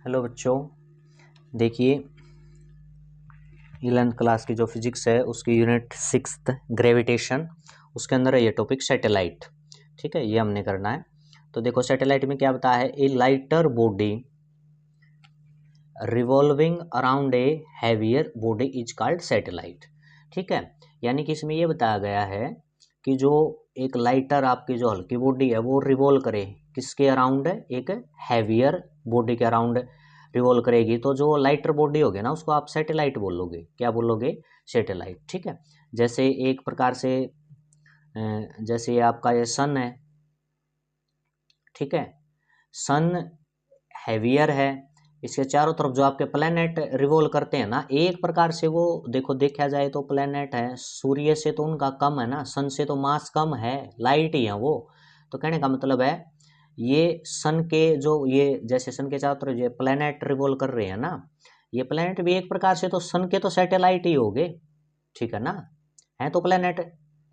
Hello बच्चों, देखिए 11th class की जो फिजिक्स है उसकी यूनिट 6th ग्रेविटेशन, उसके अंदर है ये टॉपिक सैटेलाइट। ठीक है, ये हमने करना है। तो देखो सैटेलाइट में क्या बताया है, a lighter body revolving around a heavier body is called satellite. ठीक है, यानी कि इसमें ये बताया गया है कि जो एक लाइटर आपकी जो हल्की बॉडी है वो रिवॉल्व करे किसके अराउंड है, एक हैवियर बॉडी के अराउंड रिवॉल्व करेगी। तो जो लाइटर बॉडी होगी ना उसको आप सैटेलाइट बोलोगे। क्या बोलोगे? सैटेलाइट। ठीक है, जैसे एक प्रकार से जैसे आपका ये सन है। ठीक है, सन हैवियर है, इसके चारों तरफ जो आपके प्लेनेट रिवॉल्व करते हैं ना, एक प्रकार से वो देखो देखा जाए तो प्लेनेट है सूर्य से तो उनका कम है ना, सन से तो मास कम है, लाइट ही है वो। तो कहने का मतलब है ये सन के जो ये जैसे सन के चारों तरफ ये प्लेनेट रिवॉल्व कर रहे हैं ना, ये प्लेनेट भी एक प्रकार से तो सन के तो सैटेलाइट ही हो गए। ठीक है ना, है तो प्लेनेट।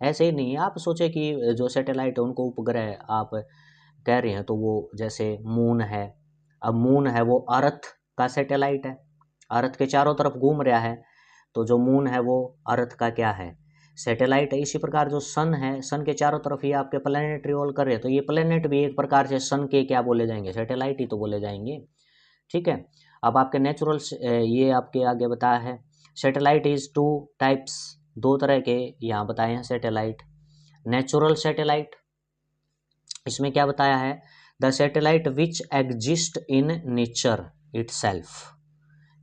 ऐसे ही नहीं आप सोचे कि जो सैटेलाइट है उनको उपग्रह आप कह रहे हैं, तो वो जैसे मून है। अब मून है वो अर्थ का सैटेलाइट है, अर्थ के चारों तरफ घूम रहा है, तो जो मून है वो अर्थ का क्या है, सैटेलाइट है। इसी प्रकार जो सन है, सन के चारों तरफ ये आपके प्लेनेट रिवॉल्व कर रहे हैं, तो ये प्लेनेट भी एक प्रकार से सन के क्या बोले जाएंगे, सैटेलाइट ही तो बोले जाएंगे। ठीक है, अब आपके नेचुरल ये आपके आगे बताया है सैटेलाइट इज टू टाइप्स, दो तरह के यहाँ बताए हैं सैटेलाइट। नेचुरल सैटेलाइट, इसमें क्या बताया है, the satellite which exist in nature itself.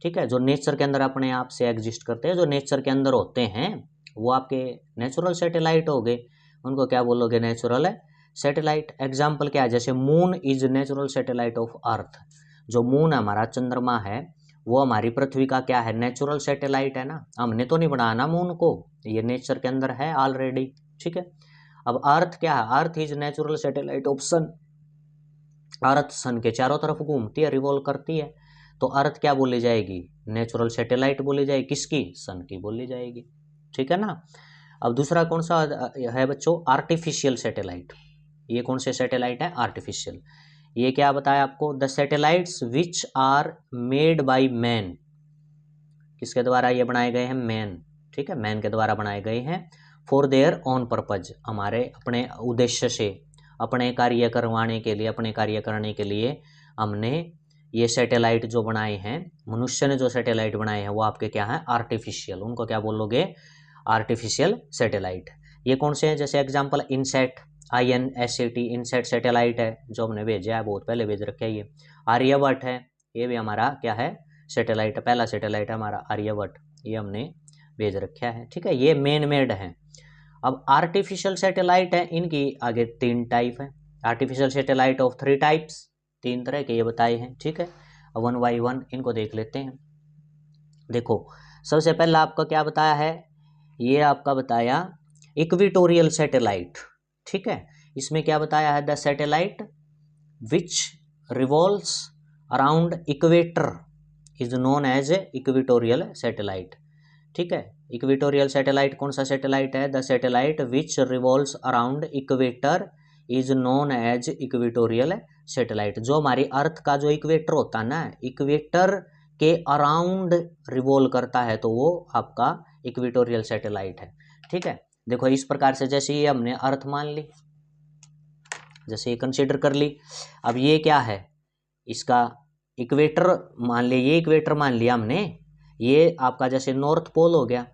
ठीक है, जो नेचर के अंदर अपने आप से एग्जिस्ट करते हैं, जो नेचर के अंदर होते हैं वो आपके नेचुरल सैटेलाइट हो गए। उनको क्या बोलोगे? Natural satellite. एग्जाम्पल क्या है, जैसे moon is natural satellite of earth. जो मून हमारा चंद्रमा है वो हमारी पृथ्वी का क्या है, नेचुरल सैटेलाइट है ना, हमने तो नहीं बनाया ना मून को, ये नेचर के अंदर है ऑलरेडी। ठीक है, अब अर्थ क्या है, earth is natural satellite of sun. Earth sun के चारों तरफ घूमती है, रिवॉल्व करती है, तो अर्थ क्या बोली जाएगी, नेचुरल सैटेलाइट बोली जाएगी। किसकी? सन की बोली जाएगी। ठीक है ना। अब दूसरा कौन सा है बच्चों, आर्टिफिशियल सैटेलाइट। ये कौन से सैटेलाइट है? आर्टिफिशियल। ये क्या बताया आपको, the satellites which are made by man. किसके द्वारा ये बनाए गए हैं? मैन। ठीक है, मैन के द्वारा बनाए गए हैं। फॉर देयर ऑन पर्पज, हमारे अपने उद्देश्य से, अपने कार्य करवाने के लिए, अपने कार्य करने के लिए हमने ये सैटेलाइट जो बनाए हैं, मनुष्य ने जो सैटेलाइट बनाए हैं वो आपके क्या है, आर्टिफिशियल। उनको क्या बोलोगे? Artificial satellite. ये कौन से हैं? जैसे example INSAT, INSAT, INSAT satellite है जो हमने भेजा है, बहुत पहले भेज रखा है ये। आर्यभट्ट है, ये भी हमारा क्या है, सैटेलाइट, पहला सैटेलाइट है हमारा आर्यभट्ट, ये हमने भेज रखा है। ठीक है, ये मेन मेड है। अब आर्टिफिशियल सैटेलाइट है, इनकी आगे 3 टाइप है। आर्टिफिशियल सैटेलाइट ऑफ 3 टाइप्स, 3 तरह के ये बताए हैं। ठीक है, अब 1 बाय 1 इनको देख लेते हैं। देखो सबसे पहला आपका क्या बताया है, ये आपका बताया इक्वेटोरियल सैटेलाइट। ठीक है, इसमें क्या बताया है, the satellite which revolves around equator is known as equatorial satellite. ठीक है, इक्वेटोरियल सैटेलाइट कौन सा सैटेलाइट है, the satellite which revolves around equator is known as equatorial satellite. जो हमारी अर्थ का जो इक्वेटर होता है ना, इक्वेटर के अराउंड रिवॉल्व करता है, तो वो आपका इक्वेटोरियल सैटेलाइट है। ठीक है, देखो इस प्रकार से जैसे ये हमने अर्थ मान ली, जैसे ये कंसीडर कर ली। अब ये क्या है, इसका इक्वेटर मान लिया, ये इक्वेटर मान लिया हमने, ये आपका जैसे नॉर्थ पोल हो गया,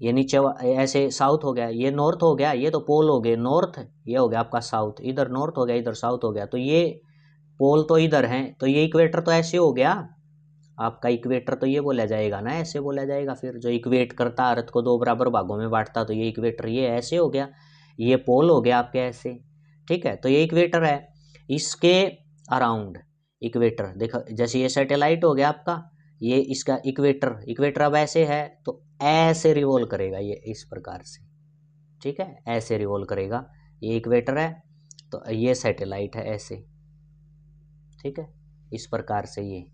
ये नीचे ऐसे साउथ हो गया, ये नॉर्थ हो गया, ये तो पोल हो गए नॉर्थ, ये हो गया आपका साउथ, इधर नॉर्थ हो गया, इधर साउथ हो गया, तो ये पोल तो इधर हैं, तो ये इक्वेटर तो ऐसे हो गया आपका, इक्वेटर तो ये बोला जाएगा ना, ऐसे बोला जाएगा। फिर जो इक्वेट करता अर्थ को 2 बराबर भागों में बांटता, तो ये इक्वेटर ये ऐसे हो गया, ये पोल हो गया आपके ऐसे। ठीक है, तो ये इक्वेटर है, इसके अराउंड इक्वेटर, देखो जैसे ये सैटेलाइट हो गया आपका, ये इसका इक्वेटर, इक्वेटर अब ऐसे है तो ऐसे रिवॉल्व करेगा ये इस प्रकार से। ठीक है, ऐसे रिवॉल्व करेगा, ये इक्वेटर है तो ये सैटेलाइट है ऐसे। ठीक है, इस प्रकार से ये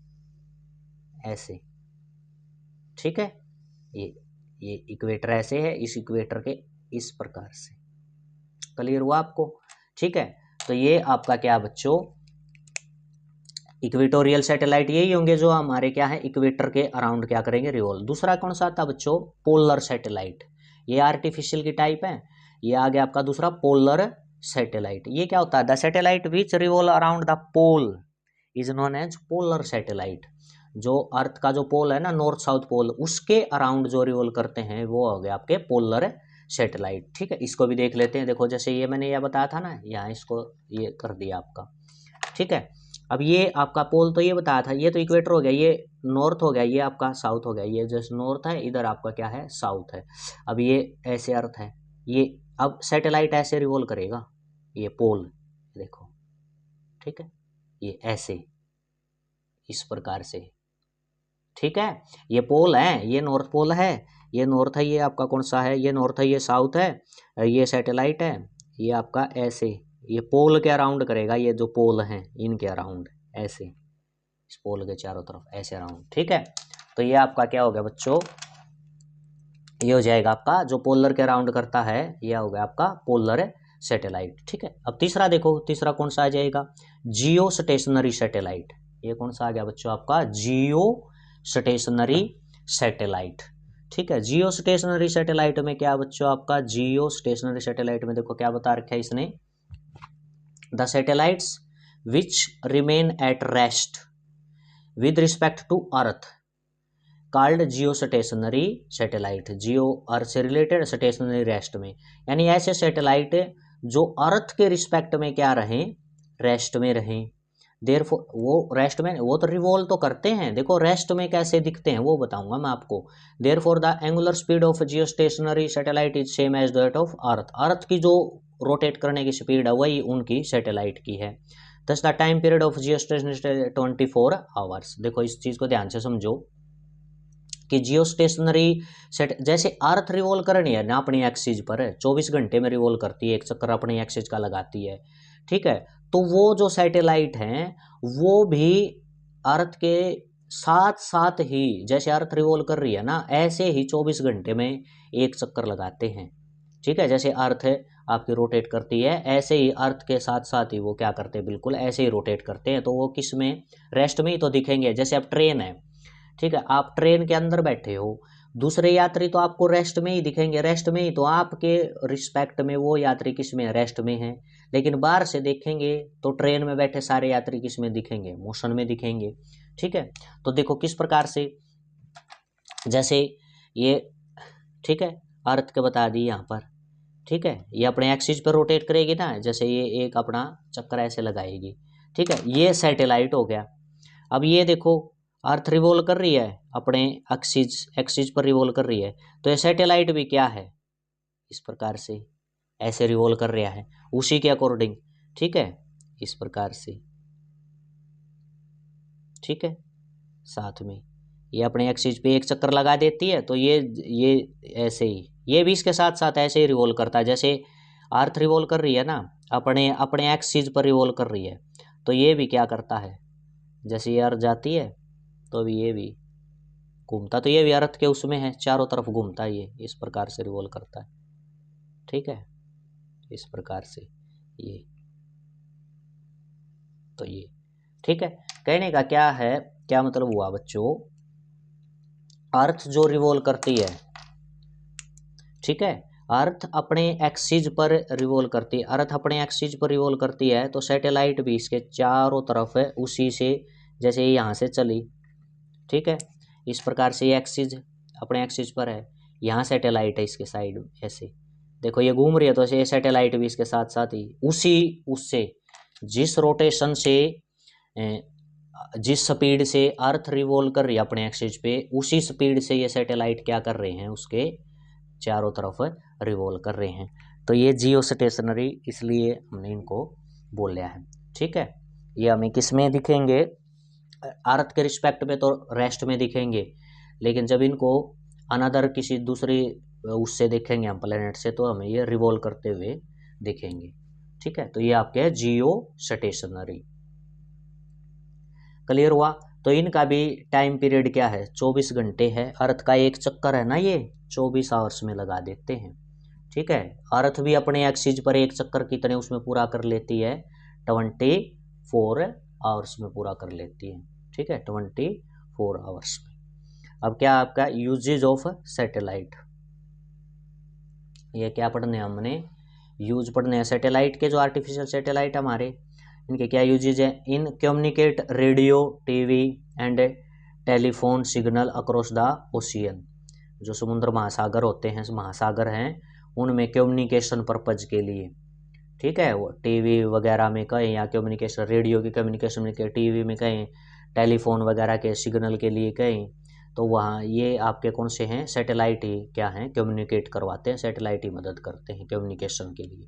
ऐसे। ठीक है, ये इक्वेटर ऐसे है, इस इक्वेटर के इस प्रकार से। क्लियर हुआ आपको? ठीक है, तो ये आपका क्या बच्चों, इक्वेटोरियल सैटेलाइट यही होंगे जो हमारे क्या है इक्वेटर के अराउंड क्या करेंगे रिवॉल्व। दूसरा कौन सा था बच्चों, पोलर सैटेलाइट, ये आर्टिफिशियल की टाइप है। ये आ गया आपका दूसरा पोलर सैटेलाइट। ये क्या होता है, the satellite which revolve around the pole is known as polar satellite. जो अर्थ का जो पोल है ना, नॉर्थ साउथ पोल, उसके अराउंड जो रिवॉल्व करते हैं वो हो गए आपके पोलर सैटेलाइट। ठीक है, इसको भी देख लेते हैं। देखो जैसे ये मैंने यह बताया था ना, यहाँ इसको ये कर दिया आपका। ठीक है, अब ये आपका पोल तो ये बताया था, ये तो इक्वेटर हो गया, ये नॉर्थ हो गया, ये आपका साउथ हो गया। ये जैसे नॉर्थ है, इधर आपका क्या है साउथ है। अब ये ऐसे अर्थ है, ये अब सैटेलाइट ऐसे रिवॉल्व करेगा, ये पोल देखो। ठीक है, ये ऐसे इस प्रकार से। ठीक है, ये पोल है, ये नॉर्थ पोल है, ये नॉर्थ है, ये आपका कौन सा है, ये नॉर्थ है, ये साउथ है, ये सैटेलाइट है, ये आपका ऐसे, ये पोल के अराउंड करेगा, ये जो पोल हैं इनके अराउंड ऐसे, इस पोल के चारों तरफ ऐसे अराउंड। ठीक है, तो ये आपका क्या हो गया बच्चों, ये हो जाएगा आपका जो पोलर के अराउंड करता है, ये हो गया आपका पोलर सैटेलाइट। ठीक है, अब तीसरा देखो, तीसरा कौन सा आ जाएगा, जियो स्टेशनरी सैटेलाइट। ये कौन सा आ गया बच्चों आपका, जियो स्टेशनरी सैटेलाइट। ठीक है, जियो स्टेशनरी सैटेलाइट में क्या बच्चों आपका, जियो स्टेशनरी सैटेलाइट में देखो क्या बता रखा है इसने, the satellites which remain at rest with respect to earth called geostationary satellite. Geo earth से रिलेटेड, स्टेशनरी रेस्ट में, यानी ऐसे सैटेलाइट जो अर्थ के रिस्पेक्ट में क्या रहें, रेस्ट में रहें। देयरफॉर वो रेस्ट में, वो तो रिवॉल्व तो करते हैं, देखो रेस्ट में कैसे दिखते हैं वो बताऊंगा मैं आपको। Therefore the angular speed of geostationary satellite is same as that of earth. Earth की जो रोटेट करने की स्पीड है वही उनकी सैटेलाइट की है। दस the time period of Jio stationery 24 hours. देखो इस चीज़ को ध्यान से समझो कि जियो स्टेशनरी सेट, जैसे अर्थ रिवॉल्व करनी है ना अपनी एक्सिस पर, 24 घंटे में रिवॉल्व करती है, एक चक्कर अपनी एक्सिस का लगाती है। ठीक है, तो वो जो सैटेलाइट हैं वो भी अर्थ के साथ साथ ही, जैसे अर्थ रिवॉल्व कर रही है ना, ऐसे ही 24 घंटे में एक चक्कर लगाते हैं। ठीक है, जैसे अर्थ आपकी रोटेट करती है, ऐसे ही अर्थ के साथ साथ ही वो क्या करते हैं, बिल्कुल ऐसे ही रोटेट करते हैं। तो वो किस में, रेस्ट में ही तो दिखेंगे। जैसे अब ट्रेन है, ठीक है, आप ट्रेन के अंदर बैठे हो, दूसरे यात्री तो आपको रेस्ट में ही दिखेंगे, रेस्ट में ही, तो आपके रिस्पेक्ट में वो यात्री किस में, रेस्ट में है। लेकिन बाहर से देखेंगे तो ट्रेन में बैठे सारे यात्री किस में दिखेंगे, मोशन में दिखेंगे। ठीक है, तो देखो किस प्रकार से, जैसे ये, ठीक है, अर्थ के बता दी यहाँ पर। ठीक है, ये अपने एक्सिस पर रोटेट करेगी ना, जैसे ये एक अपना चक्कर ऐसे लगाएगी। ठीक है, ये सैटेलाइट हो गया। अब ये देखो अर्थ रिवॉल्व कर रही है, अपने एक्सिस पर रिवॉल्व कर रही है, तो ये सैटेलाइट भी क्या है, इस प्रकार से ऐसे रिवॉल्व कर रहा है उसी के अकॉर्डिंग। ठीक है, इस प्रकार से। ठीक है, साथ में ये अपने एक्सिस पे एक चक्कर लगा देती है, तो ये ऐसे ही, ये भी इसके साथ साथ ऐसे ही रिवॉल्व करता है। जैसे अर्थ रिवॉल्व कर रही है ना, अपने अपने एक्सिस पर रिवॉल्व कर रही है, तो ये भी क्या करता है, जैसे ये अर्थ जाती है तो अभी ये भी घूमता, तो ये भी अर्थ के उसमें है, चारों तरफ घूमता है, ये इस प्रकार से रिवॉल्व करता है। ठीक है, इस प्रकार से ये, तो ये। ठीक है, कहने का क्या है, क्या मतलब हुआ बच्चों, अर्थ जो रिवॉल्व करती है, ठीक है, अर्थ अपने एक्सिस पर रिवॉल्व करती है, अर्थ अपने एक्सिस पर रिवॉल्व करती है, तो सैटेलाइट भी इसके चारों तरफ है उसी से, जैसे यहाँ से चली, ठीक है, इस प्रकार से ये एक्सिस अपने एक्सिस पर है, यहाँ सैटेलाइट है इसके साइड में ऐसे, देखो ये घूम रही है, तो ये सैटेलाइट भी इसके साथ साथ ही उसी, उससे जिस रोटेशन से, जिस स्पीड से अर्थ रिवॉल्व कर रही है अपने एक्सिस पे, उसी स्पीड से ये सैटेलाइट क्या कर रहे हैं, उसके चारों तरफ रिवॉल्व कर रहे हैं। तो ये जियो स्टेशनरी इसलिए हमने इनको बोल लिया है। ठीक है, ये हमें किस में दिखेंगे, अर्थ के रिस्पेक्ट में तो रेस्ट में दिखेंगे, लेकिन जब इनको अनदर किसी दूसरी उससे देखेंगे हम, प्लेनेट से, तो हमें ये रिवॉल्व करते हुए दिखेंगे। ठीक है, तो ये आपके है जियो स्टेशनरी। क्लियर हुआ। तो इनका भी टाइम पीरियड क्या है, 24 घंटे है। अर्थ का एक चक्कर है ना, ये 24 आवर्स में लगा देते हैं। ठीक है, अर्थ भी अपने एक्सिस पर एक चक्कर कितने उसमें पूरा कर लेती है, 24 आवर्स में पूरा कर लेती है, ठीक है, 24 आवर्स में। अब क्या आपका यूजेज ऑफ सैटेलाइट, ये क्या पढ़ने हैं हमने, यूज पढ़ने हैं सैटेलाइट के, जो आर्टिफिशियल सैटेलाइट हमारे, इनके क्या यूजेज हैं। In communicate radio, TV and telephone signal across the ocean, जो समुद्र महासागर होते हैं, महासागर हैं, उनमें कम्युनिकेशन पर्पज के लिए, ठीक है, वो टीवी वगैरह में कहें या कम्युनिकेशन, रेडियो की कम्युनिकेशन में कहें, टीवी में कहें, टेलीफोन वगैरह के सिग्नल के लिए कहें, तो वहाँ ये आपके कौन से हैं, सैटेलाइट ही क्या हैं, कम्युनिकेट करवाते हैं, सैटेलाइट ही मदद करते हैं कम्युनिकेशन के लिए,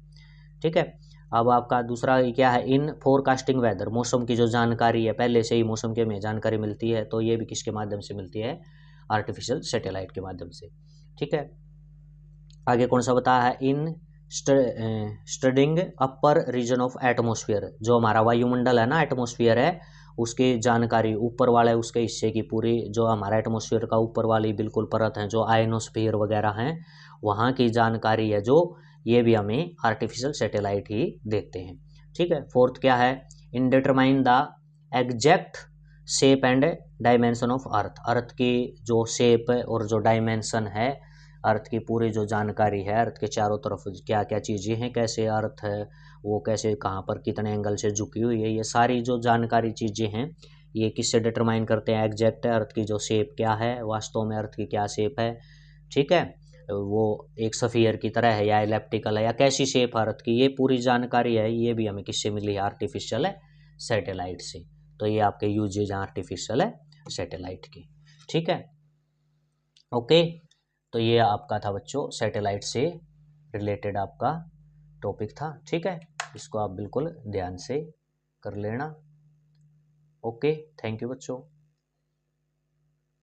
ठीक है। अब आपका दूसरा क्या है, इन फोरकास्टिंग वेदर, मौसम की जो जानकारी है, पहले से ही मौसम के में जानकारी मिलती है, तो ये भी किसके माध्यम से मिलती है, आर्टिफिशियल सैटेलाइट के माध्यम से, ठीक है। आगे कौन सा बताया है, in studying upper region of atmosphere, जो हमारा वायुमंडल है ना, एटमोसफियर है, उसकी जानकारी, ऊपर वाले उसके हिस्से की पूरी, जो हमारा एटमोसफियर का ऊपर वाली बिल्कुल परत है, जो आयनोस्फीयर वगैरह हैं, वहाँ की जानकारी है जो, ये भी हमें आर्टिफिशियल सैटेलाइट ही देते हैं, ठीक है। फोर्थ क्या है, in determine the exact shape and dimension of earth, earth की जो शेप और जो डायमेंशन है, अर्थ की पूरी जो जानकारी है, अर्थ के चारों तरफ क्या क्या चीज़ें हैं, कैसे अर्थ है वो, कैसे कहाँ पर कितने एंगल से झुकी हुई है, ये सारी जो जानकारी चीज़ें हैं, ये किससे डिटरमाइन करते हैं, एग्जैक्ट अर्थ की जो शेप क्या है, वास्तव में अर्थ की क्या शेप है, ठीक है, वो एक सफ़ियर की तरह है या इलेप्टिकल है, या कैसी शेप अर्थ की, ये पूरी जानकारी है, ये भी हमें किससे मिली है, आर्टिफिशियल है सैटेलाइट से। तो ये आपके यूजेज आर्टिफिशियल है सैटेलाइट के, ठीक है, ओके। तो ये आपका था बच्चों सैटेलाइट से रिलेटेड आपका टॉपिक था, ठीक है, इसको आप बिल्कुल ध्यान से कर लेना, ओके, थैंक यू बच्चों।